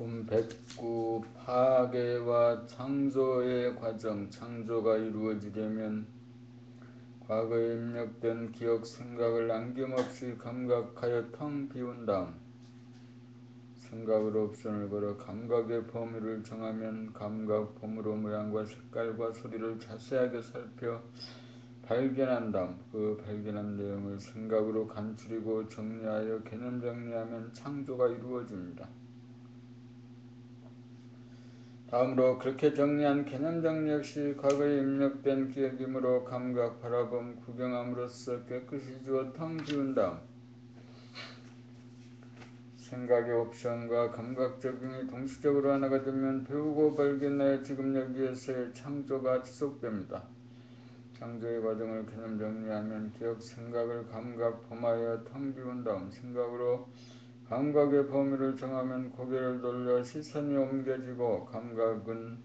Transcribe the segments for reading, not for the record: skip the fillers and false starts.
본 109 파괴와 창조의 과정. 창조가 이루어지려면 과거에 입력된 기억, 생각을 남김없이 감각하여 텅 비운 다음 생각으로 옵션을 걸어 감각의 범위를 정하면 감각 범위로 모양과 색깔과 소리를 자세하게 살펴 발견한 다음 그 발견한 내용을 생각으로 간추리고 정리하여 개념 정리하면 창조가 이루어집니다. 다음으로 그렇게 정리한 개념 정리 역시 과거에 입력된 기억이므로 감각, 바라봄, 구경함으로써 깨끗이 지워 텅 비운 다음 생각의 옵션과 감각 적용이 동시적으로 하나가 되면 배우고 발견하여 지금 여기에서의 창조가 지속됩니다. 창조의 과정을 개념 정리하면 기억, 생각을 감각, 범하여 텅 비운 다음 생각으로 감각의 범위를 정하면 고개를 돌려 시선이 옮겨지고 감각은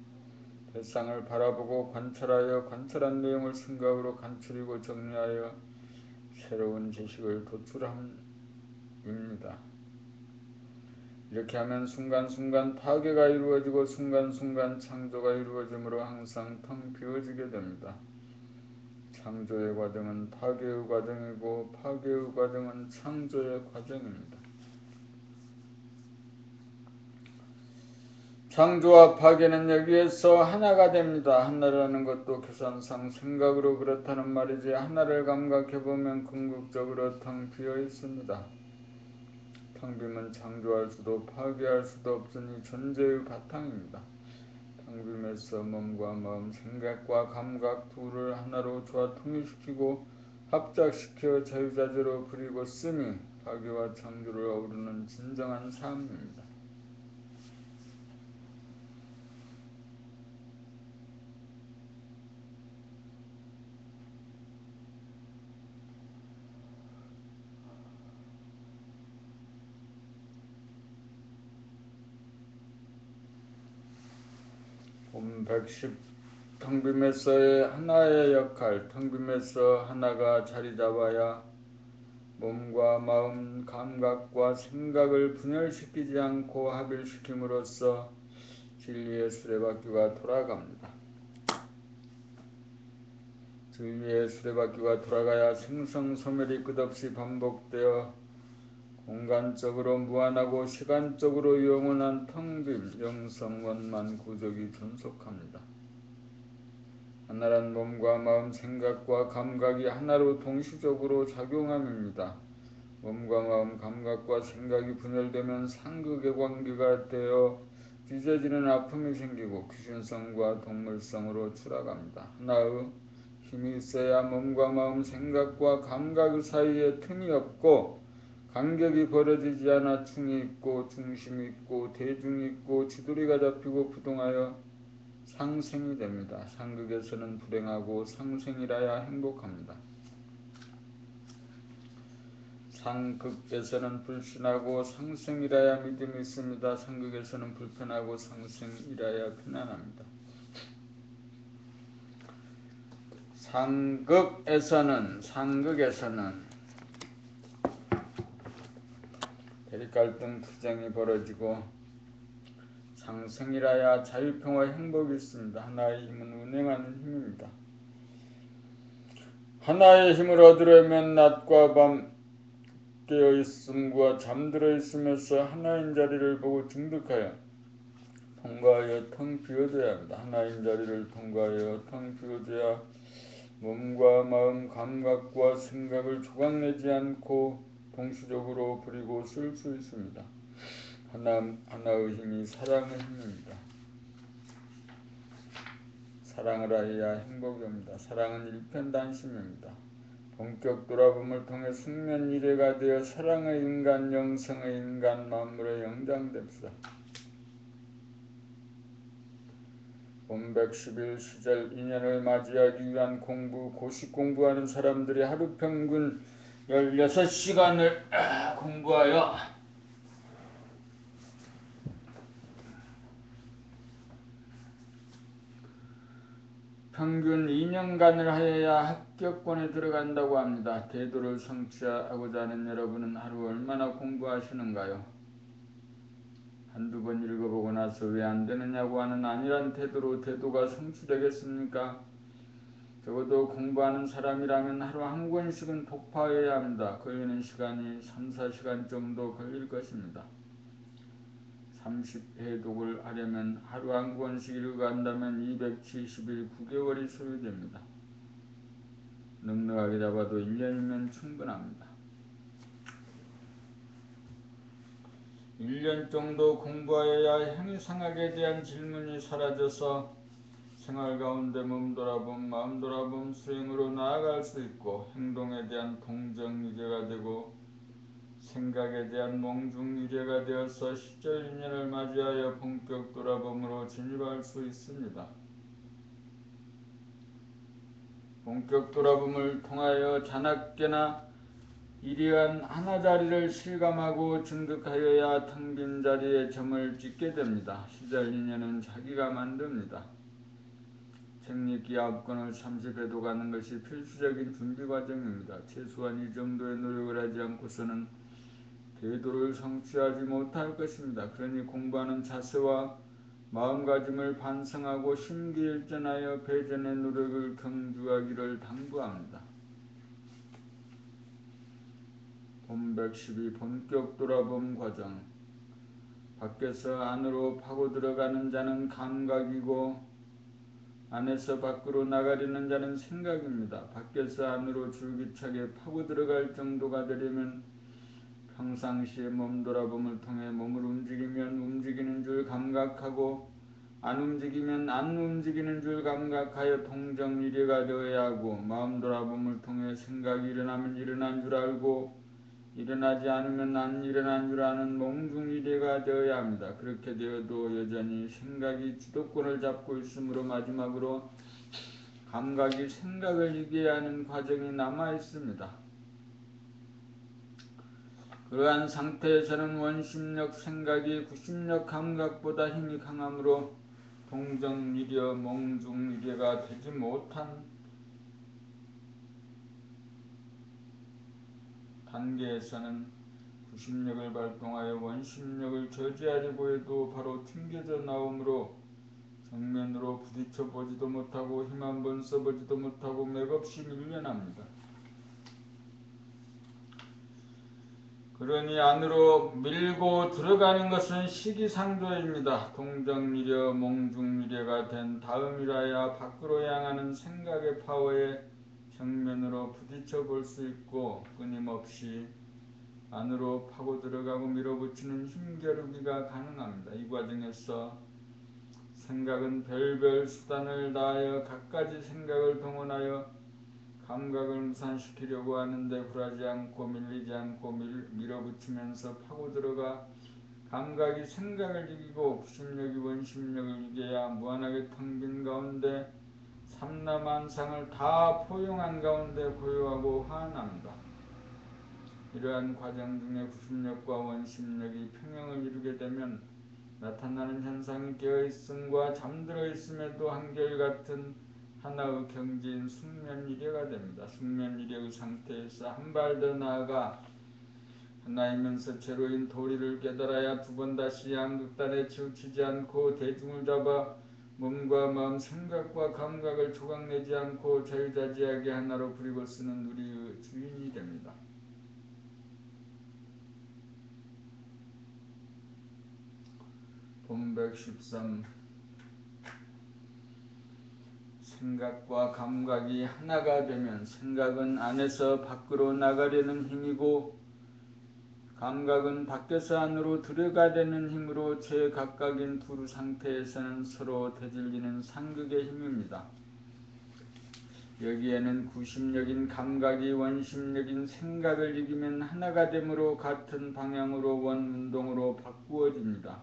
대상을 바라보고 관찰하여 관찰한 내용을 생각으로 간추리고 정리하여 새로운 지식을 도출함입니다. 이렇게 하면 순간순간 파괴가 이루어지고 순간순간 창조가 이루어지므로 항상 텅 비워지게 됩니다. 창조의 과정은 파괴의 과정이고 파괴의 과정은 창조의 과정입니다. 창조와 파괴는 여기에서 하나가 됩니다. 하나라는 것도 계산상 생각으로 그렇다는 말이지 하나를 감각해보면 궁극적으로 텅 비어 있습니다. 텅 비면 창조할 수도 파괴할 수도 없으니 존재의 바탕입니다. 텅 빔에서 몸과 마음, 생각과 감각 둘을 하나로 조화 통일시키고 합작시켜 자유자재로 부리고 씀이 파괴와 창조를 어우르는 진정한 삶입니다. 본 110 텅빔에서의 하나의 역할. 텅빔에서 하나가 자리 잡아야 몸과 마음, 감각과 생각을 분열시키지 않고 합일시킴으로써 진리의 수레바퀴가 돌아갑니다. 진리의 수레바퀴가 돌아가야 생성소멸이 끝없이 반복되어 공간적으로 무한하고 시간적으로 영원한 텅빔, 영성원만 구족이 존속합니다. 하나란 몸과 마음, 생각과 감각이 하나로 동시적으로 작용함입니다. 몸과 마음, 감각과 생각이 분열되면 상극의 관계가 되어 빚어지는 아픔이 생기고 귀신성과 동물성으로 추락합니다. 하나의 힘이 있어야 몸과 마음, 생각과 감각 사이에 틈이 없고 간격이 벌어지지 않아 충이 있고 중심이 있고 대중이 있고 지도리가 잡히고 부동하여 상생이 됩니다. 상극에서는 불행하고 상생이라야 행복합니다. 상극에서는 불신하고 상생이라야 믿음이 있습니다. 상극에서는 불편하고 상생이라야 편안합니다. 상극에서는 대립갈등 투쟁이 벌어지고 상생이라야 자유평화 행복이 있습니다. 하나의 힘은 운행하는 힘입니다. 하나의 힘을 얻으려면 낮과 밤 깨어있음과 잠들어 있으면서 하나인 자리를 보고 중득하여 통과하여 텅 비워져야 합니다. 하나인 자리를 통과하여 텅 비워져야 몸과 마음, 감각과 생각을 조각내지 않고 동시적으로 부리고 쓸 수 있습니다. 하나의 힘이 사랑의 힘입니다. 사랑을 하여야 행복이 옵니다. 사랑은 일편단심입니다. 본격 돌아봄을 통해 숙면 이래가 되어 사랑의 인간, 영성의 인간, 만물의 영장됩시다. 본 111 시절 2년을 맞이하기 위한 공부, 고시 공부하는 사람들이 하루 평균 16시간을 공부하여 평균 2년간을 하여야 합격권에 들어간다고 합니다. 대도를 성취하고자 하는 여러분은 하루 얼마나 공부하시는가요? 한두 번 읽어보고 나서 왜 안 되느냐고 하는 안일한 태도로 태도가 성취되겠습니까? 적어도 공부하는 사람이라면 하루 한 권씩은 독파해야 합니다. 걸리는 시간이 3, 4시간 정도 걸릴 것입니다. 30회독을 하려면 하루 한 권씩 읽어간다면 270일 9개월이 소요됩니다. 넉넉하게 잡아도 1년이면 충분합니다. 1년 정도 공부하여야 형이상학에 대한 질문이 사라져서 생활 가운데 몸돌아봄, 마음돌아봄 수행으로 나아갈 수 있고 행동에 대한 동정유래가 되고 생각에 대한 몽중유래가 되어서 시절 인연을 맞이하여 본격 돌아봄으로 진입할 수 있습니다. 본격 돌아봄을 통하여 자나깨나 이러한 하나자리를 실감하고 증득하여야 텅 빈 자리에 점을 찍게 됩니다. 시절 인연은 자기가 만듭니다. 책읽기 9권을 30회독 하는 것이 필수적인 준비 과정입니다. 최소한 이 정도의 노력을 하지 않고서는 대도를 성취하지 못할 것입니다. 그러니 공부하는 자세와 마음가짐을 반성하고 심기일전하여 배전의 노력을 경주하기를 당부합니다. 본 112 본격 돌아봄 과정. 밖에서 안으로 파고 들어가는 자는 감각이고 안에서 밖으로 나가려는 자는 생각입니다. 밖에서 안으로 줄기차게 파고 들어갈 정도가 되려면 평상시에 몸 돌아봄을 통해 몸을 움직이면 움직이는 줄 감각하고 안 움직이면 안 움직이는 줄 감각하여 동정일해가 되어야 하고 마음 돌아봄을 통해 생각이 일어나면 일어난 줄 알고 일어나지 않으면 안 일어난 줄 아는 몽중일해가 되어야 합니다. 그렇게 되어도 여전히 생각이 주도권을 잡고 있으므로 마지막으로 감각이 생각을 이기게 하는 과정이 남아 있습니다. 그러한 상태에서는 원심력 생각이 구심력 감각보다 힘이 강하므로 동정일해 몽중일해가 되지 못한 단계에서는 구심력을 발동하여 원심력을 저지하려고 해도 바로 튕겨져 나오므로 정면으로 부딪혀 보지도 못하고 힘 한번 써보지도 못하고 맥없이 밀려납니다. 그러니 안으로 밀고 들어가는 것은 시기상조입니다. 동정미려 몽중미려가 된 다음이라야 밖으로 향하는 생각의 파워에 정면으로 부딪혀 볼 수 있고 끊임없이 안으로 파고 들어가고 밀어붙이는 힘겨루기가 가능합니다. 이 과정에서 생각은 별별 수단을 다하여 갖가지 생각을 동원하여 감각을 무산시키려고 하는데 굴하지 않고 밀리지 않고 밀어붙이면서 파고 들어가 감각이 생각을 이기고 구심력이 원심력을 이겨야 무한하게 텅 빈 가운데 삼라만상을 다 포용한 가운데 고요하고 환합니다. 이러한 과정 중에 구심력과 원심력이 평형을 이루게 되면 나타나는 현상이 깨어있음과 잠들어 있음에도 한결같은 하나의 경지인 숙면이래가 됩니다. 숙면이래의 상태에서 한 발 더 나아가 하나이면서 제로인 도리를 깨달아야 두 번 다시 양극단에 치우치지 않고 대중을 잡아 몸과 마음, 생각과 감각을 조각내지 않고 자유자재하게 하나로 부리고 쓰는 우리의 주인이 됩니다. 본 113 생각과 감각이 하나가 되면 생각은 안에서 밖으로 나가려는 힘이고 감각은 밖에서 안으로 들어가려는 힘으로 제각각인 두 상태에서는 서로 대질리는 상극의 힘입니다. 여기에는 구심력인 감각이 원심력인 생각을 이기면 하나가 되므로 같은 방향으로 원운동으로 바꾸어집니다.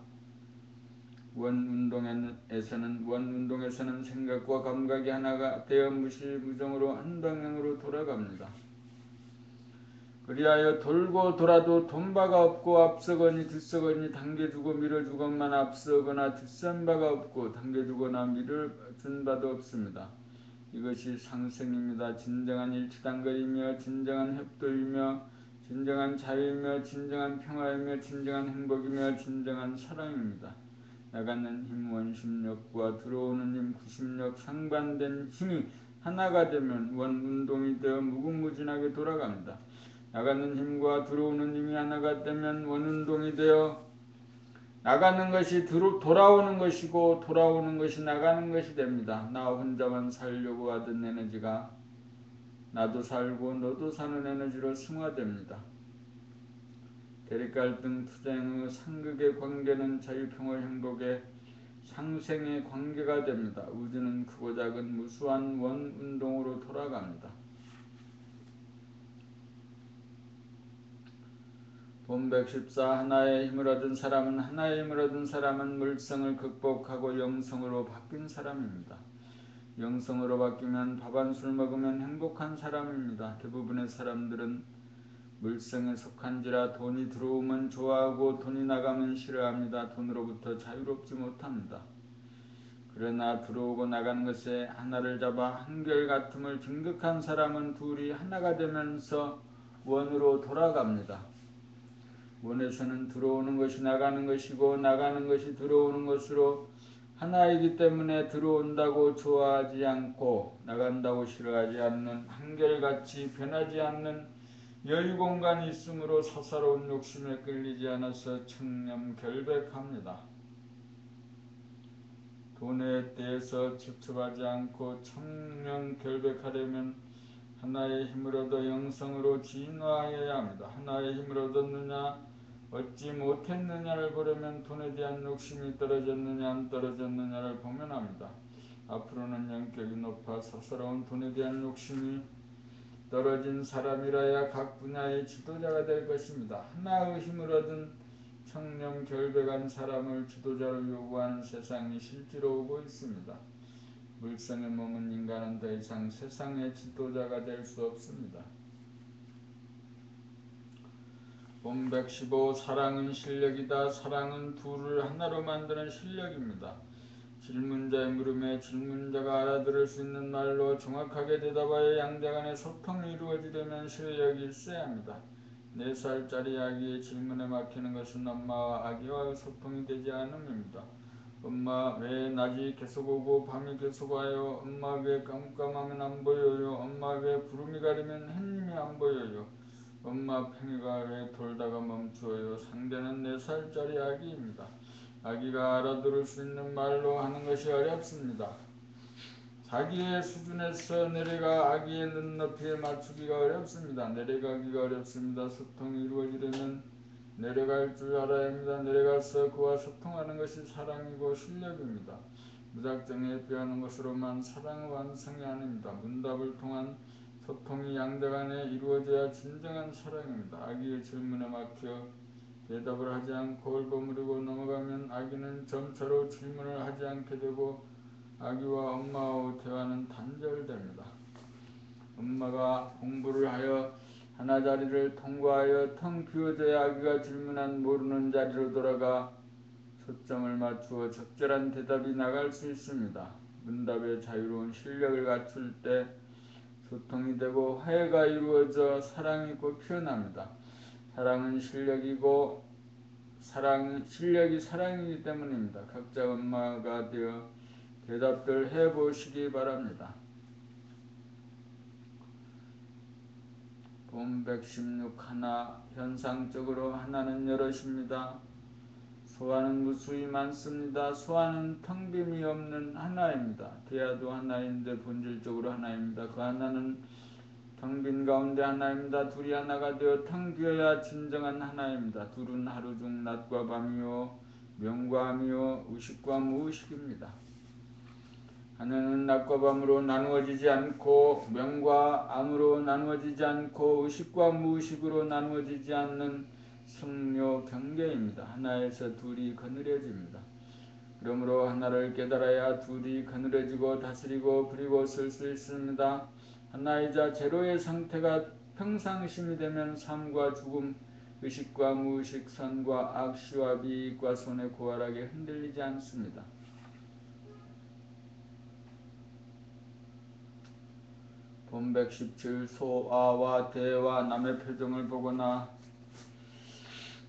원운동에서는 생각과 감각이 하나가 되어 무실무정으로 한 방향으로 돌아갑니다. 그리하여 돌고 돌아도 돈바가 없고 앞서거니 뒤서거니 당겨주고 밀어주건만 앞서거나 뒤선 바가 없고 당겨주거나 밀어준 바도 없습니다. 이것이 상승입니다. 진정한 일치단거리며 진정한 협도이며 진정한 자유이며 진정한 평화이며 진정한 행복이며 진정한 사랑입니다. 나가는 힘 원심력과 들어오는 힘 구심력 상반된 힘이 하나가 되면 원운동이 되어 무궁무진하게 돌아갑니다. 나가는 힘과 들어오는 힘이 하나가 되면 원운동이 되어 나가는 것이 돌아오는 것이고 돌아오는 것이 나가는 것이 됩니다. 나 혼자만 살려고 하던 에너지가 나도 살고 너도 사는 에너지로 승화됩니다. 대립갈등 투쟁의 상극의 관계는 자유평화 행복의 상생의 관계가 됩니다. 우주는 크고 작은 무수한 원운동으로 돌아갑니다. 본 114 하나의 힘을 얻은 사람은 물성을 극복하고 영성으로 바뀐 사람입니다. 영성으로 바뀌면 밥 한 술 먹으면 행복한 사람입니다. 대부분의 사람들은 물성에 속한지라 돈이 들어오면 좋아하고 돈이 나가면 싫어합니다. 돈으로부터 자유롭지 못합니다. 그러나 들어오고 나가는 것에 하나를 잡아 한결같음을 증득한 사람은 둘이 하나가 되면서 원으로 돌아갑니다. 원에서는 들어오는 것이 나가는 것이고 나가는 것이 들어오는 것으로 하나이기 때문에 들어온다고 좋아하지 않고 나간다고 싫어하지 않는 한결같이 변하지 않는 여유공간이 있으므로 사사로운 욕심에 끌리지 않아서 청렴결백합니다. 돈에 대해서 첩첩하지 않고 청렴결백하려면 하나의 힘을 얻어 영성으로 진화해야 합니다. 하나의 힘을 얻었느냐 얻지 못했느냐를 보려면 돈에 대한 욕심이 떨어졌느냐 안 떨어졌느냐를 보면 합니다. 앞으로는 영격이 높아 사사로운 돈에 대한 욕심이 떨어진 사람이라야 각 분야의 지도자가 될 것입니다. 하나의 힘을 얻은 청렴결백한 사람을 지도자로 요구하는 세상이 실제로 오고 있습니다. 물성에 머문 인간은 더 이상 세상의 지도자가 될 수 없습니다. 본 115 사랑은 실력이다. 사랑은 둘을 하나로 만드는 실력입니다. 질문자의 물음에 질문자가 알아들을 수 있는 말로 정확하게 대답하여 양자 간의 소통이 이루어지려면 실력이 있어야 합니다. 4살짜리 아기의 질문에 막히는 것은 엄마와 아기와의 소통이 되지 않음입니다. 엄마 왜 낮이 계속 오고 밤이 계속 와요? 엄마 왜 깜깜하면 안 보여요? 엄마 왜 구름이 가리면 햇님이 안 보여요? 엄마 팽이가 왜 돌다가 멈추어요? 상대는 4살짜리 아기입니다. 아기가 알아들을 수 있는 말로 하는 것이 어렵습니다. 자기의 수준에서 내려가 아기의 눈높이에 맞추기가 어렵습니다. 내려가기가 어렵습니다. 소통이 이루어지려면 내려갈 줄 알아야 합니다. 내려가서 그와 소통하는 것이 사랑이고 실력입니다. 무작정에 빼하는 것으로만 사랑의 완성이 아닙니다. 문답을 통한 소통이 양자 간에 이루어져야 진정한 사랑입니다. 아기의 질문에 막혀 대답을 하지 않고 얼버무리고 넘어가면 아기는 점차로 질문을 하지 않게 되고 아기와 엄마의 대화는 단절됩니다. 엄마가 공부를 하여 하나 자리를 통과하여 텅 비워져야 아기가 질문한 모르는 자리로 돌아가 초점을 맞추어 적절한 대답이 나갈 수 있습니다. 문답의 자유로운 실력을 갖출 때 소통이 되고 화해가 이루어져 사랑이 곧 피어납니다. 사랑은 실력이고 실력이 사랑이기 때문입니다. 각자 엄마가 되어 대답들 해보시기 바랍니다. 본 116 하나 현상적으로 하나는 여럿입니다. 소화는 무수히 많습니다. 소화는 텅 빔이 없는 하나입니다. 대야도 하나인데 본질적으로 하나입니다. 그 하나는 텅 빈 가운데 하나입니다. 둘이 하나가 되어 텅 비어야 진정한 하나입니다. 둘은 하루 중 낮과 밤이요 명과 암이요 의식과 무의식입니다. 하나는 낮과 밤으로 나누어지지 않고 명과 암으로 나누어지지 않고 의식과 무의식으로 나누어지지 않는 승려 경계입니다. 하나에서 둘이 거느려집니다. 그러므로 하나를 깨달아야 둘이 거느려지고 다스리고 부리고 쓸 수 있습니다. 하나이자 제로의 상태가 평상심이 되면 삶과 죽음, 의식과 무의식, 선과 악, 시와 비익과 손에 고활하게 흔들리지 않습니다. 본 117. 소아와 대와 남의 표정을 보거나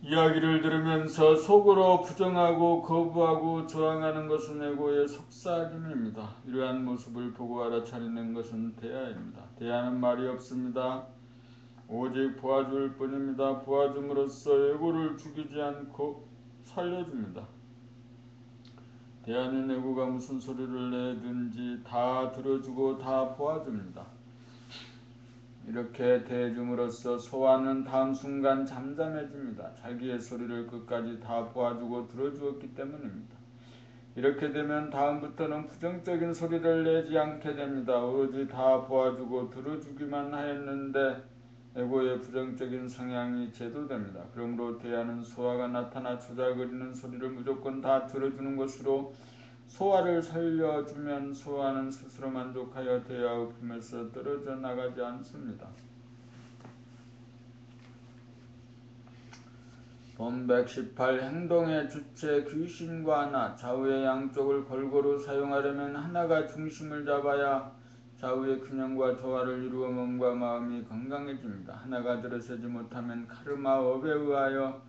이야기를 들으면서 속으로 부정하고 거부하고 저항하는 것은 에고의 속삭임입니다. 이러한 모습을 보고 알아차리는 것은 대화입니다. 대화는 말이 없습니다. 오직 보아줄 뿐입니다. 보아줌으로써 에고를 죽이지 않고 살려줍니다. 대화는 에고가 무슨 소리를 내든지 다 들어주고 다 보아줍니다. 이렇게 대해줌으로써 소아는 다음 순간 잠잠해집니다. 자기의 소리를 끝까지 다 보아주고 들어주었기 때문입니다. 이렇게 되면 다음부터는 부정적인 소리를 내지 않게 됩니다. 오로지 다 보아주고 들어주기만 하였는데 에고의 부정적인 성향이 제도됩니다. 그러므로 대하는 소아가 나타나 조잘거리는 소리를 무조건 다 들어주는 것으로 소아를 살려주면 소아는 스스로 만족하여 대하의 품에서 떨어져 나가지 않습니다. 본 118. 행동의 주체 귀신과 하나. 좌우의 양쪽을 골고루 사용하려면 하나가 중심을 잡아야 좌우의 균형과 조화를 이루어 몸과 마음이 건강해집니다. 하나가 들어서지 못하면 카르마 업에 의하여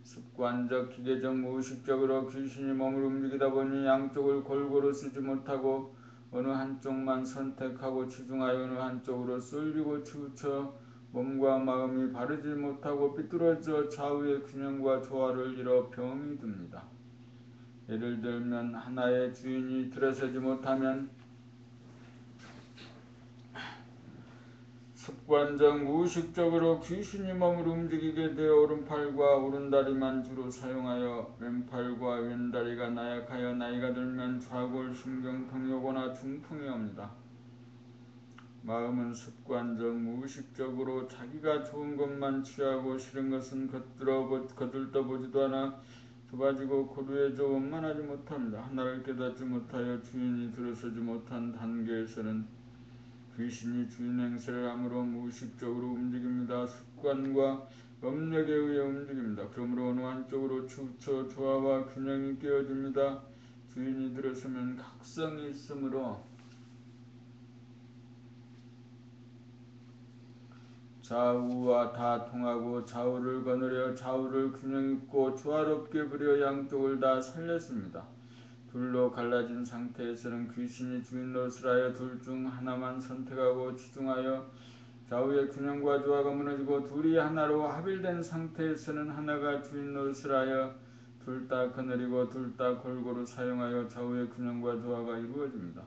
습관적, 기계적, 무의식적으로 귀신이 몸을 움직이다 보니 양쪽을 골고루 쓰지 못하고 어느 한쪽만 선택하고 치중하여 어느 한쪽으로 쏠리고 치우쳐 몸과 마음이 바르지 못하고 삐뚤어져 좌우의 균형과 조화를 잃어 병이 듭니다. 예를 들면 하나의 주인이 들어서지 못하면 습관적 무의식적으로 귀신이 몸을 움직이게 되어 오른팔과 오른다리만 주로 사용하여 왼팔과 왼다리가 나약하여 나이가 들면 좌골신경통이 오거나 중풍이 옵니다. 마음은 습관적 무의식적으로 자기가 좋은 것만 취하고 싫은 것은 거들떠보지도 않아 좁아지고 고루해져 원만하지 못합니다. 하나를 깨닫지 못하여 주인이 들어서지 못한 단계에서는 귀신이 주인 행세를 함으로 무의식적으로 움직입니다. 습관과 업력에 의해 움직입니다. 그러므로 어느 한쪽으로 치우쳐 조화와 균형이 깨어집니다. 주인이 들어서면 각성이 있으므로 좌우와 다 통하고 좌우를 거느려 좌우를 균형있고 조화롭게 부려 양쪽을 다 살렸습니다. 둘로 갈라진 상태에서는 귀신이 주인 노릇을 하여 둘 중 하나만 선택하고 치중하여 좌우의 균형과 조화가 무너지고 둘이 하나로 합일된 상태에서는 하나가 주인 노릇을 하여 둘 다 거느리고 둘 다 골고루 사용하여 좌우의 균형과 조화가 이루어집니다.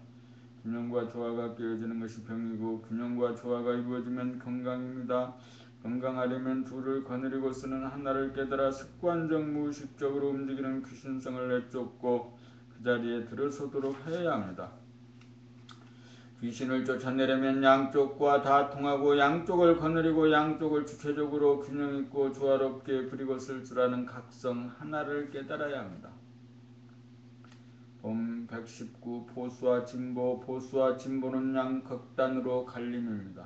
균형과 조화가 깨어지는 것이 병이고 균형과 조화가 이루어지면 건강입니다. 건강하려면 둘을 거느리고 쓰는 하나를 깨달아 습관적 무의식적으로 움직이는 귀신성을 내쫓고 그 자리에 들어서도록 하여야 합니다. 귀신을 쫓아내려면 양쪽과 다 통하고 양쪽을 거느리고 양쪽을 주체적으로 균형있고 조화롭게 부리고 쓸 줄 아는 각성 하나를 깨달아야 합니다. 본 119. 보수와 진보. 보수와 진보는 양극단으로 갈림입니다.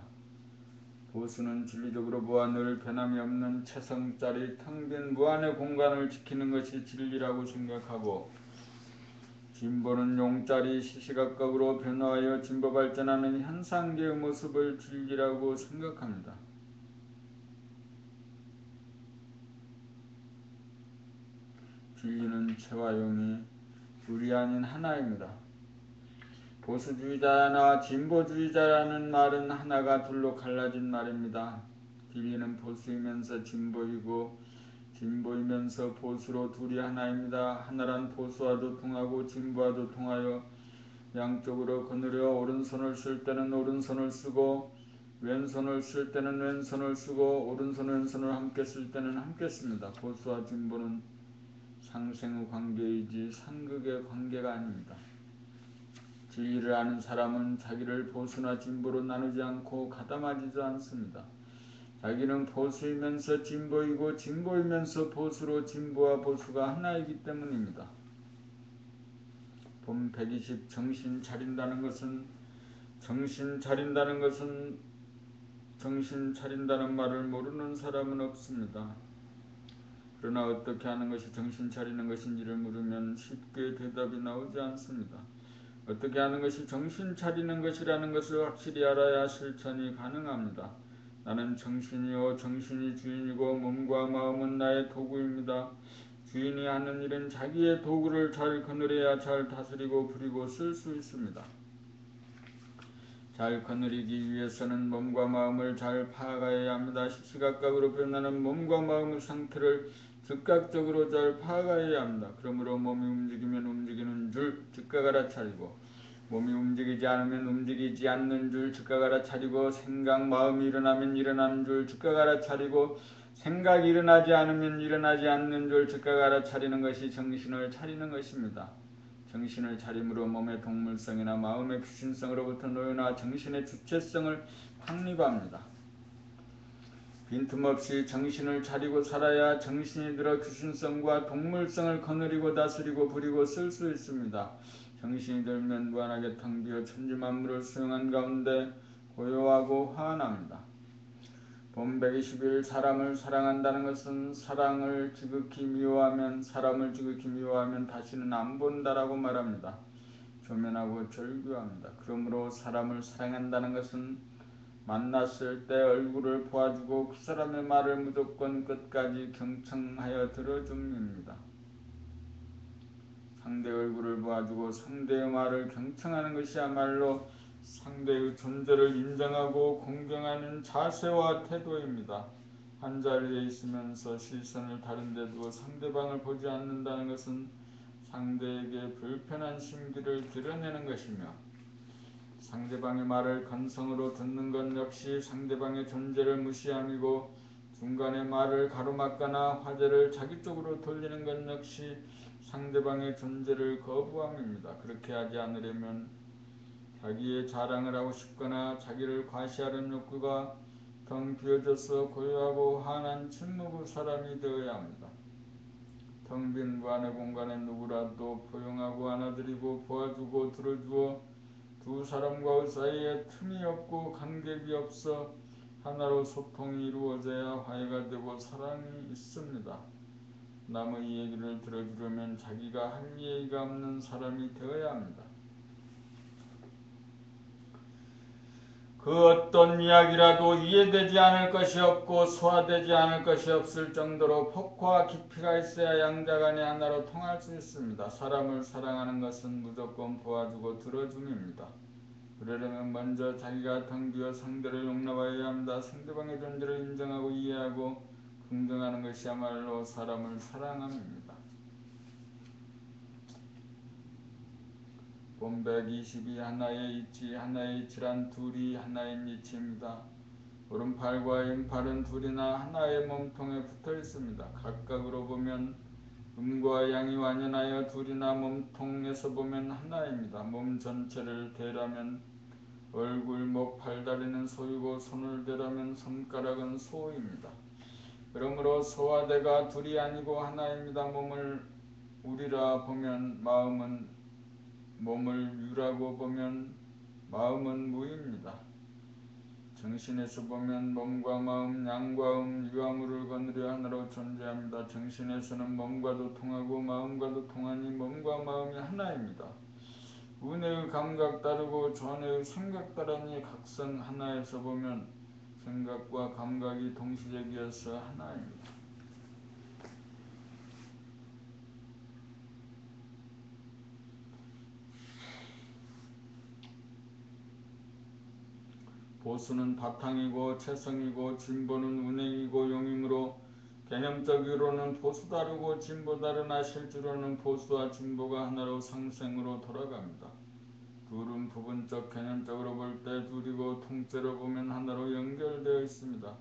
보수는 진리적으로 보아 늘 변함이 없는 체성짜리 텅 빈 무한의 공간을 지키는 것이 진리라고 생각하고, 진보는 용짜리 시시각각으로 변화하여 진보 발전하는 현상계의 모습을 진리라고 생각합니다. 진리는 체와 용이 둘이 아닌 하나입니다. 보수주의자나 진보주의자라는 말은 하나가 둘로 갈라진 말입니다. 진리는 보수이면서 진보이고 진보이면서 보수로 둘이 하나입니다. 하나란 보수와도 통하고 진보와도 통하여 양쪽으로 거느려 오른손을 쓸 때는 오른손을 쓰고 왼손을 쓸 때는 왼손을 쓰고 오른손 왼손을 함께 쓸 때는 함께 씁니다. 보수와 진보는 상생의 관계이지 상극의 관계가 아닙니다. 진리를 아는 사람은 자기를 보수나 진보로 나누지 않고 가담하지도 않습니다. 자기는 보수이면서 진보이고 진보이면서 보수로 진보와 보수가 하나이기 때문입니다. 본 120. 정신 차린다는 말을 모르는 사람은 없습니다. 그러나 어떻게 하는 것이 정신 차리는 것인지를 물으면 쉽게 대답이 나오지 않습니다. 어떻게 하는 것이 정신 차리는 것이라는 것을 확실히 알아야 실천이 가능합니다. 나는 정신이요 정신이 주인이고 몸과 마음은 나의 도구입니다. 주인이 하는 일은 자기의 도구를 잘 거느려야 잘 다스리고 부리고 쓸 수 있습니다. 잘 거느리기 위해서는 몸과 마음을 잘 파악해야 합니다. 시시각각으로 변하는 몸과 마음의 상태를 즉각적으로 잘 파악해야 합니다. 그러므로 몸이 움직이면 움직이는 줄 즉각 알아차리고 몸이 움직이지 않으면 움직이지 않는 줄 즉각 알아차리고 생각 마음이 일어나면 일어나는 줄 즉각 알아차리고 생각이 일어나지 않으면 일어나지 않는 줄 즉각 알아차리는 것이 정신을 차리는 것입니다. 정신을 차림으로 몸의 동물성이나 마음의 귀신성으로부터 놓여나 정신의 주체성을 확립합니다. 빈틈없이 정신을 차리고 살아야 정신이 들어 귀신성과 동물성을 거느리고 다스리고 부리고 쓸 수 있습니다. 정신이 들면 무한하게 텅 비어 천지만물을 수용한 가운데 고요하고 환합니다. 본 121 사람을 사랑한다는 것은 사람을 지극히 미워하면 다시는 안 본다라고 말합니다. 조면하고 절규합니다. 그러므로 사람을 사랑한다는 것은 만났을 때 얼굴을 보아주고 그 사람의 말을 무조건 끝까지 경청하여 들어줌입니다. 상대의 얼굴을 보아주고 상대의 말을 경청하는 것이야말로 상대의 존재를 인정하고 공경하는 자세와 태도입니다. 한자리에 있으면서 시선을 다른 데 두어 상대방을 보지 않는다는 것은 상대에게 불편한 심기를 드러내는 것이며 상대방의 말을 건성으로 듣는 것 역시 상대방의 존재를 무시함이고 중간에 말을 가로막거나 화제를 자기 쪽으로 돌리는 것 역시 상대방의 존재를 거부함입니다. 그렇게 하지 않으려면 자기의 자랑을 하고 싶거나 자기를 과시하는 욕구가 텅 비어져서 고요하고 환한 침묵의 사람이 되어야 합니다. 텅 빈 무한의 공간에 누구라도 포용하고 안아드리고 보아주고 들어주어 두 사람과의 사이에 틈이 없고 간격이 없어 하나로 소통이 이루어져야 화해가 되고 사랑이 있습니다. 남의 얘기를 들어주려면 자기가 할 얘기가 없는 사람이 되어야 합니다. 그 어떤 이야기라도 이해되지 않을 것이 없고 소화되지 않을 것이 없을 정도로 폭과 깊이가 있어야 양자간이 하나로 통할 수 있습니다. 사람을 사랑하는 것은 무조건 보아주고 들어줌입니다. 그러려면 먼저 자기가 텅 비어 상대를 용납하여야 합니다. 상대방의 존재를 인정하고 이해하고 긍정하는 것이야말로 사람을 사랑함입니다. 본 122 하나의 이치란 둘이 하나인 이치입니다. 오른팔과 왼팔은 둘이나 하나의 몸통에 붙어 있습니다. 각각으로 보면 음과 양이 완연하여 둘이나 몸통에서 보면 하나입니다. 몸 전체를 대라면 얼굴, 목, 팔, 다리는 소이고 손을 대라면 손가락은 소입니다. 그러므로 소와 대가 둘이 아니고 하나입니다. 몸을 우리라 보면 몸을 유라고 보면 마음은 무입니다. 정신에서 보면 몸과 마음, 양과 유화물을 거느려 하나로 존재합니다. 정신에서는 몸과도 통하고 마음과도 통하니 몸과 마음이 하나입니다. 운의 감각 다르고 전의 생각 다르니 각성 하나에서 보면 생각과 감각이 동시적이어서 하나입니다. 보수는 바탕이고 채성이고 진보는 운행이고 용이므로 개념적으로는 보수 다르고 진보 다르나 실제로는 보수와 진보가 하나로 상생으로 돌아갑니다. 둘은 부분적 개념적으로 볼 때 둘이고 통째로 보면 하나로 연결되어 있습니다.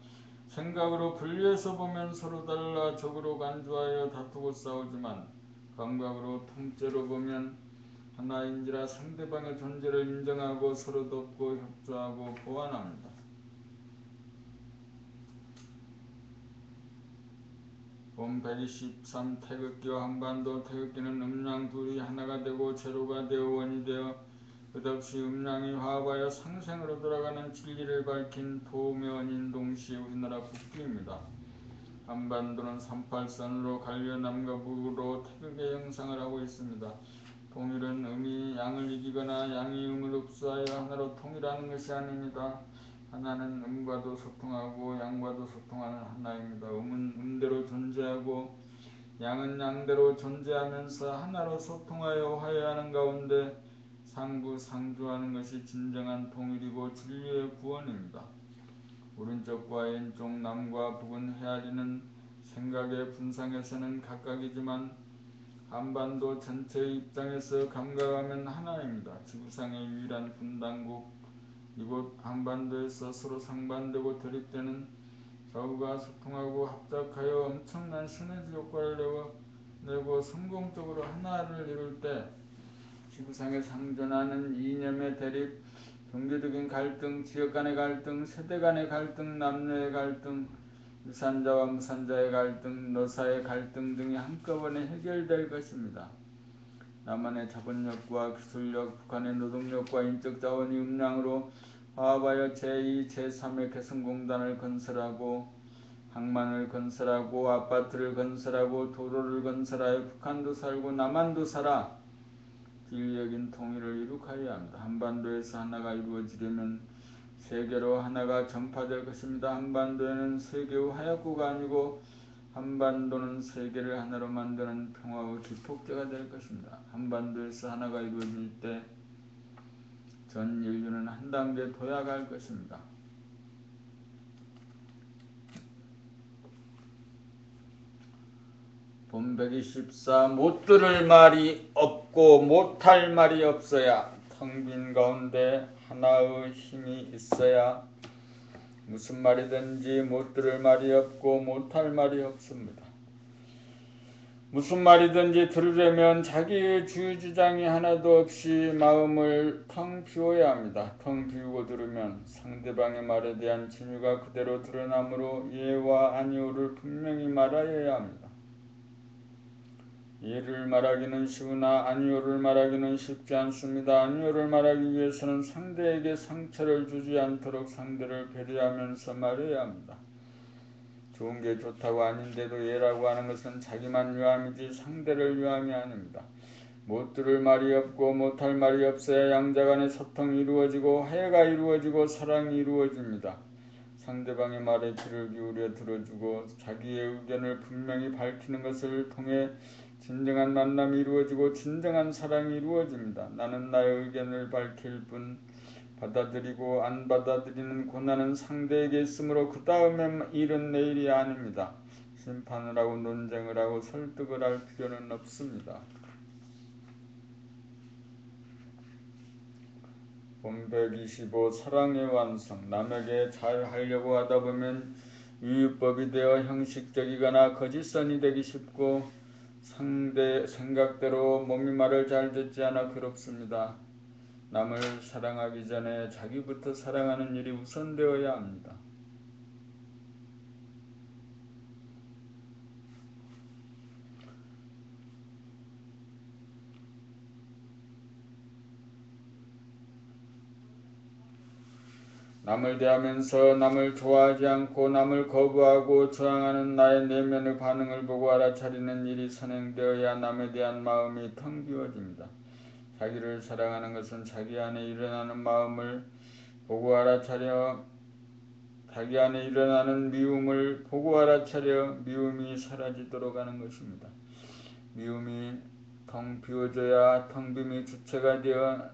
생각으로 분리해서 보면 서로 달라 적으로 간주하여 다투고 싸우지만 감각으로 통째로 보면 하나인지라 상대방의 존재를 인정하고 서로 돕고 협조하고 보완합니다. 본 123 태극기와 한반도 태극기는 음양 둘이 하나가 되고 제로가 되어 원이 되어 끝없이 음양이 화합하여 상생으로 돌아가는 진리를 밝힌 도면인 동시에 우리나라 국기입니다. 한반도는 38선으로 갈려 남과 북으로 태극의 형상을 하고 있습니다. 통일은 음이 양을 이기거나 양이 음을 흡수하여 하나로 통일하는 것이 아닙니다. 하나는 음과도 소통하고 양과도 소통하는 하나입니다. 음은 음대로 존재하고 양은 양대로 존재하면서 하나로 소통하여 화해하는 가운데 상부상조하는 것이 진정한 통일이고 진리의 구원입니다. 오른쪽과 왼쪽 남과 북은 헤아리는 생각의 분상에서는 각각이지만 한반도 전체의 입장에서 감각하면 하나입니다. 지구상의 유일한 분단국 이곳 한반도에서 서로 상반되고 대립되는 좌우가 소통하고 합작하여 엄청난 시너지 효과를 내고 성공적으로 하나를 이룰 때 지구상에 상존하는 이념의 대립, 종교적인 갈등, 지역 간의 갈등, 세대 간의 갈등, 남녀의 갈등, 유산자와 무산자의 갈등, 노사의 갈등 등이 한꺼번에 해결될 것입니다. 남한의 자본력과 기술력, 북한의 노동력과 인적 자원이 음량으로 화합하여 제2, 제3의 개성공단을 건설하고 항만을 건설하고 아파트를 건설하고 도로를 건설하여 북한도 살고 남한도 살아 진리적인 통일을 이룩하여야 합니다. 한반도에서 하나가 이루어지려면 세계로 하나가 전파될 것입니다. 한반도에는 세계의 하약구가 아니고 한반도는 세계를 하나로 만드는 평화의 기폭제가 될 것입니다. 한반도에서 하나가 이루어질 때 전 인류는 한 단계 도약할 것입니다. 본 124 못 들을 말이 없고 못할 말이 없어야 텅 빈 가운데 하나의 힘이 있어야 무슨 말이든지 못 들을 말이 없고 못할 말이 없습니다. 무슨 말이든지 들으려면 자기의 주주장이 하나도 없이 마음을 텅 비워야 합니다. 텅 비우고 들으면 상대방의 말에 대한 진유가 그대로 드러나므로 예와 아니오를 분명히 말하여야 합니다. 예를 말하기는 쉬우나 아니오를 말하기는 쉽지 않습니다. 아니오를 말하기 위해서는 상대에게 상처를 주지 않도록 상대를 배려하면서 말해야 합니다. 좋은 게 좋다고 아닌데도 예라고 하는 것은 자기만 유함이지 상대를 유함이 아닙니다. 못 들을 말이 없고 못할 말이 없어야 양자간의 소통이 이루어지고 화해가 이루어지고 사랑이 이루어집니다. 상대방의 말에 귀를 기울여 들어주고 자기의 의견을 분명히 밝히는 것을 통해 진정한 만남이 이루어지고 진정한 사랑이 이루어집니다. 나는 나의 의견을 밝힐 뿐 받아들이고 안 받아들이는 고난은 상대에게 있으므로 그 다음에 일은 내 일이 아닙니다. 심판을 하고 논쟁을 하고 설득을 할 필요는 없습니다. 본 125 사랑의 완성. 남에게 잘하려고 하다 보면 유유법이 되어 형식적이거나 거짓선이 되기 쉽고 상대 생각대로 몸이 말을 잘 듣지 않아 괴롭습니다. 남을 사랑하기 전에 자기부터 사랑하는 일이 우선되어야 합니다. 남을 대하면서 남을 좋아하지 않고 남을 거부하고 저항하는 나의 내면의 반응을 보고 알아차리는 일이 선행되어야 남에 대한 마음이 텅 비워집니다. 자기를 사랑하는 것은 자기 안에 일어나는 마음을 보고 알아차려 자기 안에 일어나는 미움을 보고 알아차려 미움이 사라지도록 하는 것입니다. 미움이 텅 비워져야 텅 빔이 주체가 되어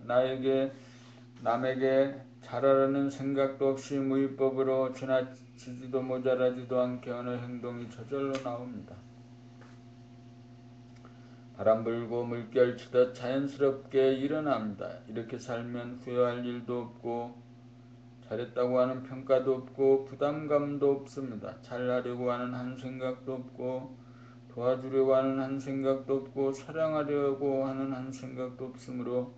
남에게 잘하려는 생각도 없이 무위법으로 지나치지도 모자라지도 않게 어느 행동이 저절로 나옵니다. 바람 불고 물결 치듯 자연스럽게 일어납니다. 이렇게 살면 후회할 일도 없고 잘했다고 하는 평가도 없고 부담감도 없습니다. 잘하려고 하는 한 생각도 없고 도와주려고 하는 한 생각도 없고 사랑하려고 하는 한 생각도 없으므로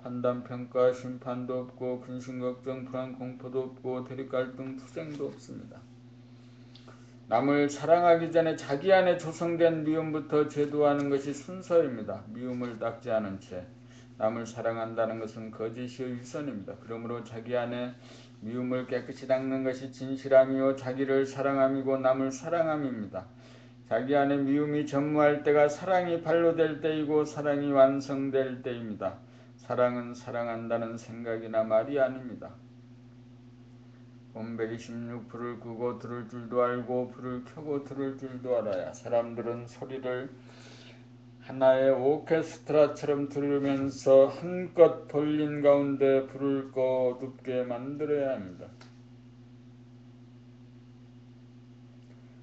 판단평가 심판도 없고 근심걱정 불안 공포도 없고 대립갈등 투쟁도 없습니다. 남을 사랑하기 전에 자기 안에 조성된 미움부터 제도하는 것이 순서입니다. 미움을 닦지 않은 채 남을 사랑한다는 것은 거짓이요 위선입니다. 그러므로 자기 안에 미움을 깨끗이 닦는 것이 진실함이요 자기를 사랑함이고 남을 사랑함입니다. 자기 안에 미움이 전무할 때가 사랑이 발로될 때이고 사랑이 완성될 때입니다. 사랑은 사랑한다는 생각이나 말이 아닙니다. 본 126 불을 끄고 들을 줄도 알고 불을 켜고 들을 줄도 알아야. 사람들은 소리를 하나의 오케스트라처럼 들으면서 한껏 돌린 가운데 불을 꺼 어둡게 만들어야 합니다.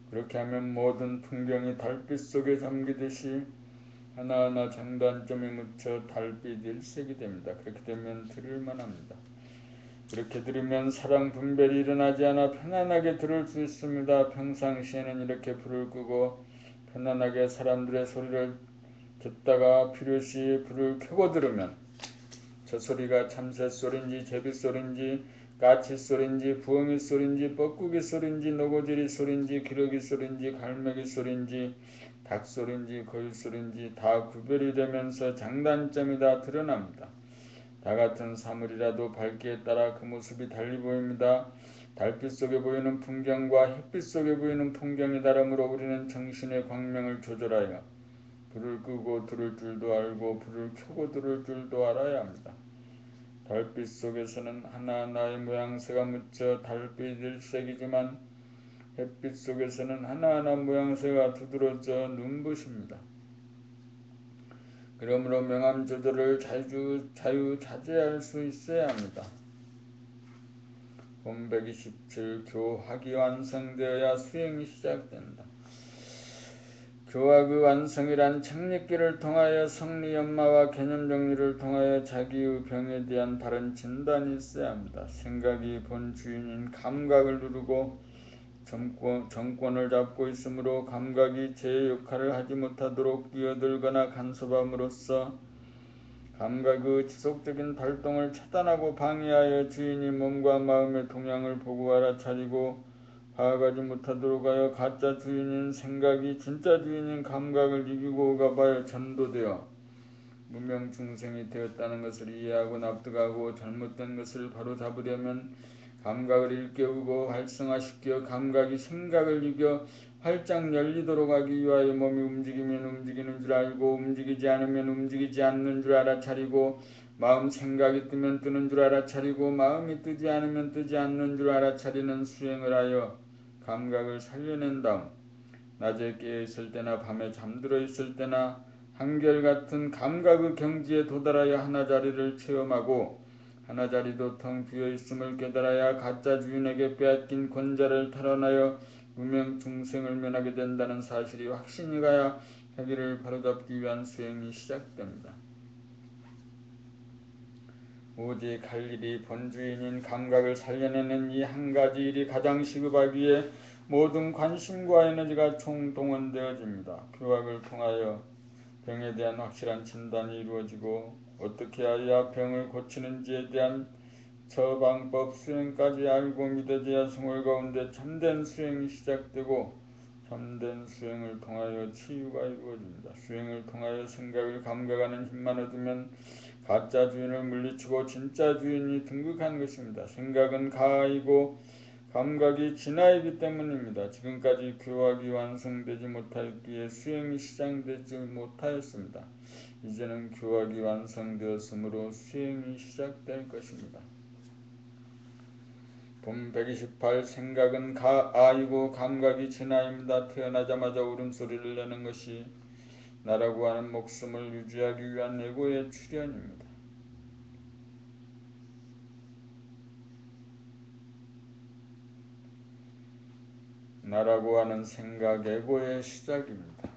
그렇게 하면 모든 풍경이 달빛 속에 잠기듯이 하나하나 장단점에 묻혀 달빛 일색이 됩니다. 그렇게 되면 들을만 합니다. 그렇게 들으면 사랑 분별이 일어나지 않아 편안하게 들을 수 있습니다. 평상시에는 이렇게 불을 끄고 편안하게 사람들의 소리를 듣다가 필요시 불을 켜고 들으면 저 소리가 참새소리인지 제비소리인지 까치소리인지 부엉이 소리인지 뻐꾸기 소리인지 노고지리 소리인지 기러기 소리인지 갈매기 소리인지 닭소리인지 거위소리인지 다 구별이 되면서 장단점이 다 드러납니다. 다 같은 사물이라도 밝기에 따라 그 모습이 달리 보입니다. 달빛 속에 보이는 풍경과 햇빛 속에 보이는 풍경이 다르므로 우리는 정신의 광명을 조절하여 불을 끄고 들을 줄도 알고 불을 켜고 들을 줄도 알아야 합니다. 달빛 속에서는 하나하나의 모양새가 묻혀 달빛 일색이지만 햇빛 속에서는 하나하나 모양새가 두드러져 눈부십니다. 그러므로 명암 조절을 자유자재할 수 있어야 합니다. 본 127 교학이 완성되어야 수행이 시작된다. 교학의 완성이란 책 읽기를 통하여 성리 연마와 개념 정리를 통하여 자기의 병에 대한 바른 진단이 있어야 합니다. 생각이 본 주인인 감각을 누르고 정권을 잡고 있으므로 감각이 제 역할을 하지 못하도록 끼어들거나 간섭함으로써 감각의 지속적인 발동을 차단하고 방해하여 주인이 몸과 마음의 동향을 보고 알아차리고 파악하지 못하도록 하여 가짜 주인인 생각이 진짜 주인인 감각을 이기고 가봐야 전도되어 무명중생이 되었다는 것을 이해하고 납득하고 잘못된 것을 바로잡으려면 감각을 일깨우고 활성화시켜 감각이 생각을 이겨 활짝 열리도록 하기 위하여 몸이 움직이면 움직이는 줄 알고 움직이지 않으면 움직이지 않는 줄 알아차리고 마음 생각이 뜨면 뜨는 줄 알아차리고 마음이 뜨지 않으면 뜨지 않는 줄 알아차리는 수행을 하여 감각을 살려낸 다음 낮에 깨어있을 때나 밤에 잠들어 있을 때나 한결같은 감각의 경지에 도달하여 하나자리를 체험하고 하나자리도 텅 비어있음을 깨달아야 가짜 주인에게 빼앗긴 권자를 탈환하여 무명중생을 면하게 된다는 사실이 확신이 가야 자기를 바로잡기 위한 수행이 시작됩니다. 오직 할 일이 본주인인 감각을 살려내는 이 한 가지 일이 가장 시급하기에 모든 관심과 에너지가 총동원되어집니다. 교학을 통하여 병에 대한 확실한 진단이 이루어지고 어떻게 해야 병을 고치는지에 대한 처방법 수행까지 알고 믿어져야 생활 가운데 참된 수행이 시작되고 참된 수행을 통하여 치유가 이루어집니다. 수행을 통하여 생각을 감각하는 힘만 얻으면 가짜 주인을 물리치고 진짜 주인이 등극한 것입니다. 생각은 가이고 감각이 진화이기 때문입니다. 지금까지 교학이 완성되지 못하였기에 수행이 시작되지 못하였습니다. 이제는 교학이 완성되었으므로 수행이 시작될 것입니다. 본 128 생각은 아이고 감각이 진화입니다. 태어나자마자 울음소리를 내는 것이 나라고 하는 목숨을 유지하기 위한 에고의 출현입니다. 나라고 하는 생각 에고의 시작입니다.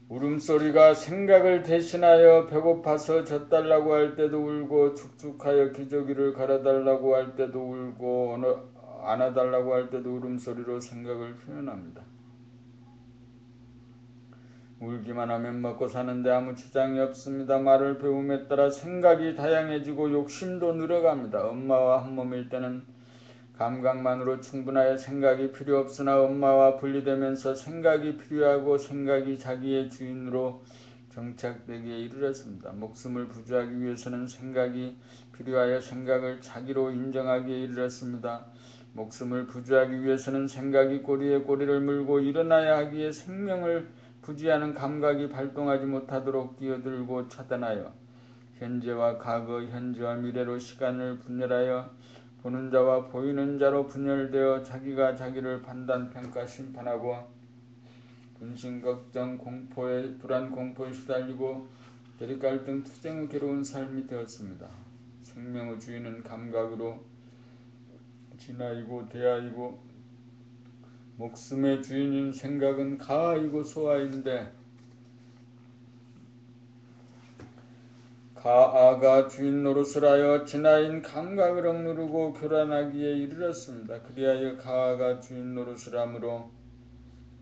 울음소리가 생각을 대신하여 배고파서 젖달라고 할 때도 울고 축축하여 기저귀를 갈아달라고 할 때도 울고 안아달라고 할 때도 울음소리로 생각을 표현합니다. 울기만 하면 먹고 사는데 아무 지장이 없습니다. 말을 배움에 따라 생각이 다양해지고 욕심도 늘어갑니다. 엄마와 한 몸일 때는 감각만으로 충분하여 생각이 필요 없으나 엄마와 분리되면서 생각이 필요하고 생각이 자기의 주인으로 정착되기에 이르렀습니다. 목숨을 부지하기 위해서는 생각이 필요하여 생각을 자기로 인정하기에 이르렀습니다. 목숨을 부지하기 위해서는 생각이 꼬리에 꼬리를 물고 일어나야 하기에 생명을 부지하는 감각이 발동하지 못하도록 끼어들고 차단하여 현재와 과거, 현재와 미래로 시간을 분열하여 보는 자와 보이는 자로 분열되어 자기가 자기를 판단, 평가, 심판하고 분신, 걱정, 공포에 불안, 공포에 시달리고 대립, 갈등, 투쟁의 괴로운 삶이 되었습니다. 생명의 주인은 감각으로 진화이고 대하이고 목숨의 주인인 생각은 가하이고 소하인데 가아가 주인 노릇을 하여 진화인 감각을 억누르고 교란하기에 이르렀습니다. 그리하여 가아가 주인 노릇을 하므로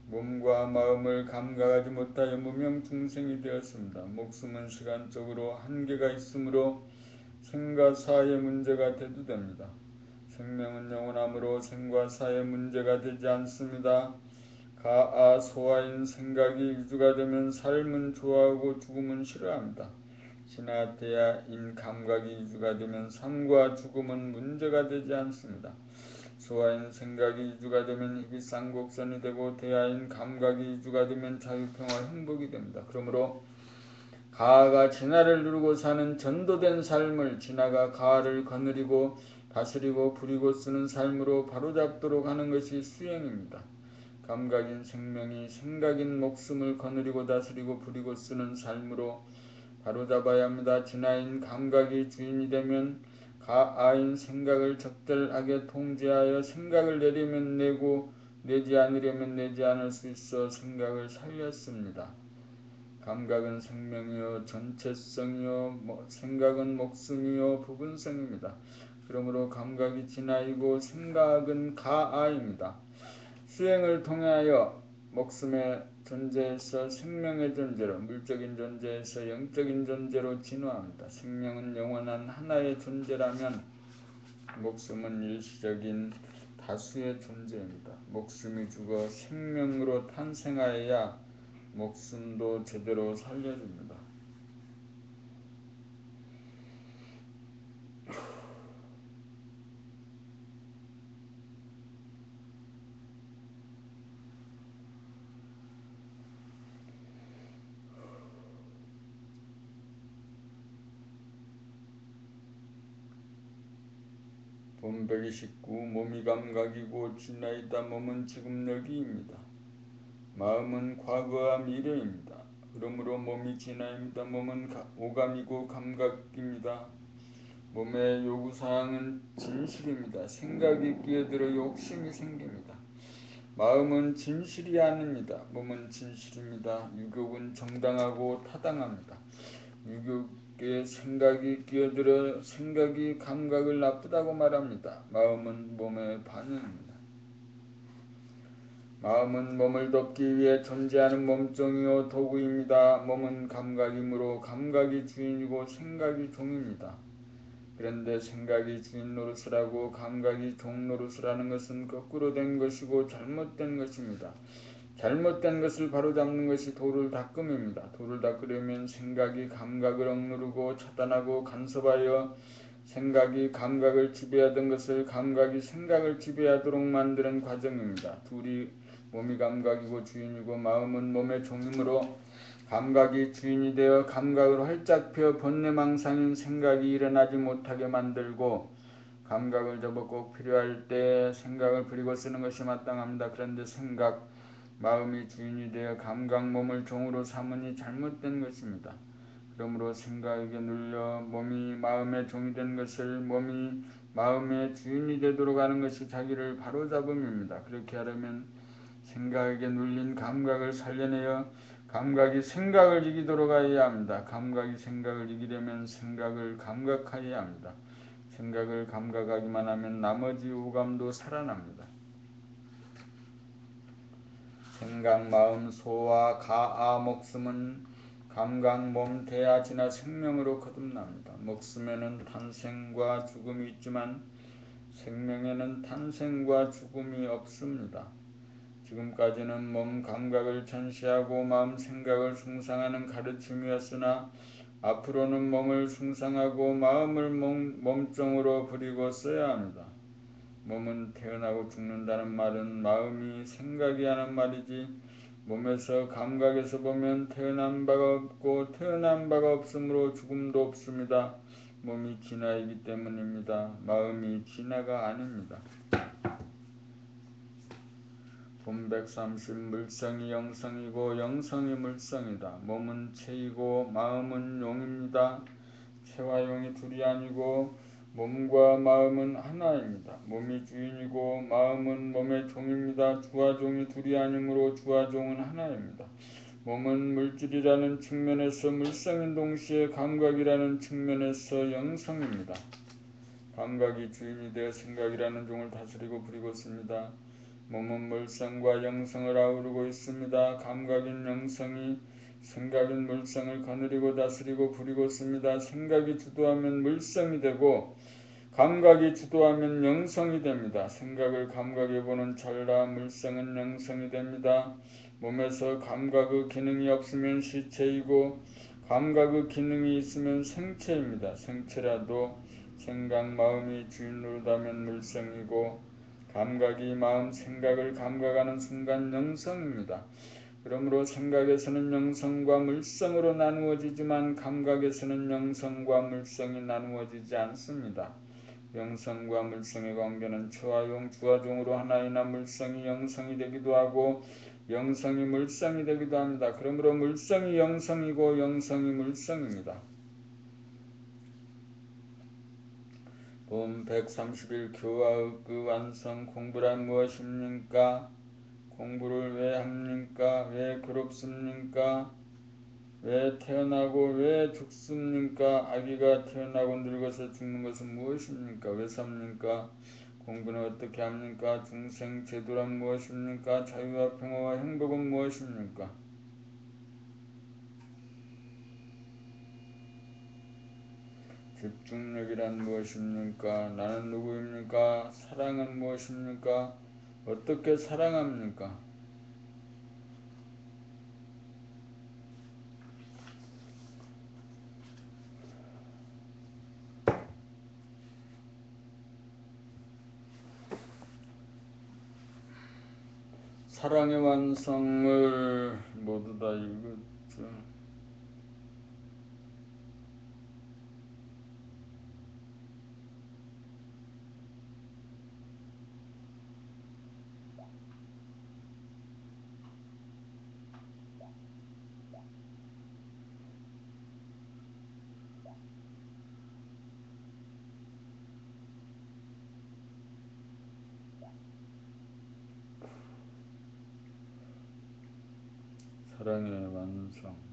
몸과 마음을 감각하지 못하여 무명중생이 되었습니다. 목숨은 시간적으로 한계가 있으므로 생과 사의 문제가 대두됩니다. 생명은 영원하므로 생과 사의 문제가 되지 않습니다. 가아 소아인 생각이 위주가 되면 삶은 좋아하고 죽음은 싫어합니다. 진화대야인 감각이 위주가 되면 삶과 죽음은 문제가 되지 않습니다. 소아인 생각이 위주가 되면 희귀 쌍곡선이 되고 대야인 감각이 위주가 되면 자유평화 행복이 됩니다. 그러므로 가아가 진화를 누르고 사는 전도된 삶을 진화가 가아를 거느리고 다스리고 부리고 쓰는 삶으로 바로잡도록 하는 것이 수행입니다. 감각인 생명이 생각인 목숨을 거느리고 다스리고 부리고 쓰는 삶으로 바로잡아야 합니다. 진화인 감각이 주인이 되면 가아인 생각을 적절하게 통제하여 생각을 내려면 내고 내지 않으려면 내지 않을 수 있어 생각을 살렸습니다. 감각은 생명이요 전체성이요 생각은 목숨이요 부분성입니다. 그러므로 감각이 진화이고 생각은 가아입니다. 수행을 통하여 목숨의 존재에서 생명의 존재로, 물적인 존재에서 영적인 존재로 진화합니다. 생명은 영원한 하나의 존재라면 목숨은 일시적인 다수의 존재입니다. 목숨이 죽어 생명으로 탄생하여야 목숨도 제대로 살려줍니다. 본 129 몸이 감각이고 진화이다. 몸은 지금 여기입니다. 마음은 과거와 미래입니다. 그러므로 몸이 진화입니다. 몸은 오감이고 감각입니다. 몸의 요구사항은 진실입니다. 생각이 끼어들어 욕심이 생깁니다. 마음은 진실이 아닙니다. 몸은 진실입니다. 유욕은 정당하고 타당합니다. 유욕에 생각이 끼어들어 생각이 감각을 나쁘다고 말합니다. 마음은 몸의 반응입니다. 마음은 몸을 덮기 위해 존재하는 몸종이요 도구입니다. 몸은 감각이므로 감각이 주인이고 생각이 종입니다. 그런데 생각이 주인 노릇을 하고 감각이 종 노릇을 하는 것은 거꾸로 된 것이고 잘못된 것입니다. 잘못된 것을 바로잡는 것이 도를 닦음입니다. 도를 닦으려면 생각이 감각을 억누르고 차단하고 간섭하여 생각이 감각을 지배하던 것을 감각이 생각을 지배하도록 만드는 과정입니다. 둘이 몸이 감각이고 주인이고 마음은 몸의 종이므로 감각이 주인이 되어 감각을 활짝 펴 번뇌망상인 생각이 일어나지 못하게 만들고 감각을 접어 꼭 필요할 때 생각을 부리고 쓰는 것이 마땅합니다. 그런데 생각, 마음이 주인이 되어 감각 몸을 종으로 삼으니 잘못된 것입니다. 그러므로 생각에게 눌려 몸이 마음의 종이 된 것을 몸이 마음의 주인이 되도록 하는 것이 자기를 바로잡음입니다. 그렇게 하려면 생각에게 눌린 감각을 살려내어 감각이 생각을 이기도록 하여야 합니다. 감각이 생각을 이기려면 생각을 감각하여야 합니다. 생각을 감각하기만 하면 나머지 오감도 살아납니다. 생각, 마음, 소와 가아, 목숨은 감각, 몸, 대하, 진화, 생명으로 거듭납니다. 목숨에는 탄생과 죽음이 있지만 생명에는 탄생과 죽음이 없습니다. 지금까지는 몸 감각을 전시하고 마음 생각을 숭상하는 가르침이었으나 앞으로는 몸을 숭상하고 마음을 몸종으로 부리고 써야 합니다. 몸은 태어나고 죽는다는 말은 마음이 생각이 하는 말이지 몸에서 감각에서 보면 태어난 바가 없고 태어난 바가 없으므로 죽음도 없습니다. 몸이 진화이기 때문입니다. 마음이 진화가 아닙니다. 본 130 물성이 영성이고 영성이 물성이다. 몸은 체이고 마음은 용입니다. 체와 용이 둘이 아니고 몸과 마음은 하나입니다. 몸이 주인이고 마음은 몸의 종입니다. 주와 종이 둘이 아니므로 주와 종은 하나입니다. 몸은 물질이라는 측면에서 물성인 동시에 감각이라는 측면에서 영성입니다. 감각이 주인이 되어 생각이라는 종을 다스리고 부리고 있습니다. 몸은 물성과 영성을 아우르고 있습니다. 감각인 영성이 생각인 물성을 거느리고 다스리고 부리고 있습니다. 생각이 주도하면 물성이 되고 감각이 주도하면 영성이 됩니다. 생각을 감각에 보는 찰나 물성은 영성이 됩니다. 몸에서 감각의 기능이 없으면 시체이고 감각의 기능이 있으면 생체입니다. 생체라도 생각 마음이 주인 노릇하면 물성이고 감각이 마음 생각을 감각하는 순간 영성입니다. 그러므로 생각에서는 영성과 물성으로 나누어지지만 감각에서는 영성과 물성이 나누어지지 않습니다. 영성과 물성의 관계는 체와 용, 주와 종으로 하나이나 물성이 영성이 되기도 하고 영성이 물성이 되기도 합니다. 그러므로 물성이 영성이고 영성이 물성입니다. 본 131 교화의 그 완성 공부란 무엇입니까? 공부를 왜 합니까? 왜 괴롭습니까? 왜 태어나고 왜 죽습니까? 아기가 태어나고 늙어서 죽는 것은 무엇입니까? 왜 삽니까? 공부는 어떻게 합니까? 중생 제도란 무엇입니까? 자유와 평화와 행복은 무엇입니까? 집중력이란 무엇입니까? 나는 누구입니까? 사랑은 무엇입니까? 어떻게 사랑합니까? 사랑의 완성을 모두 다 읽었죠. 사랑의 완성.